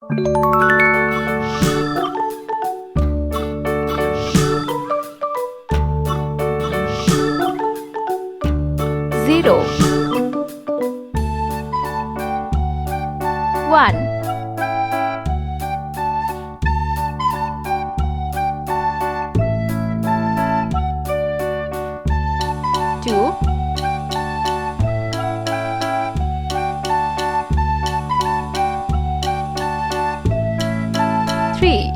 0 1 2 3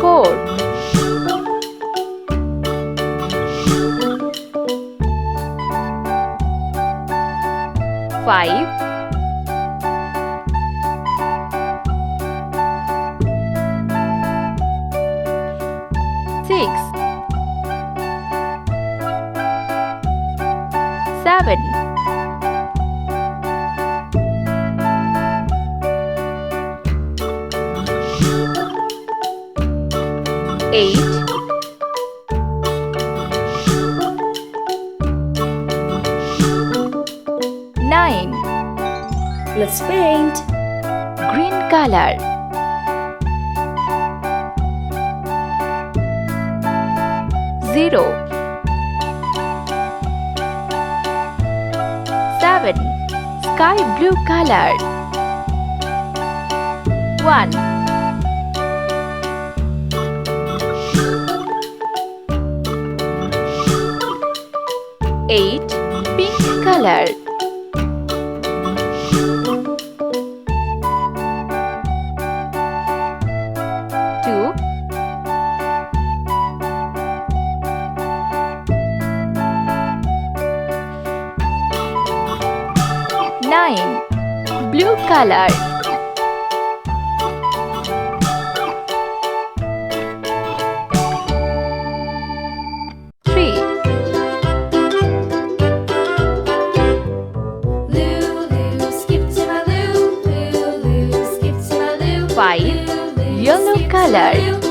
4 5 6 7 8 9 Let's paint. green color 0 7 sky blue color 1 8 pink color 2 9 blue color 3 Lulu, skip to my loo. Lulu, skip to my loo. 5 yellow color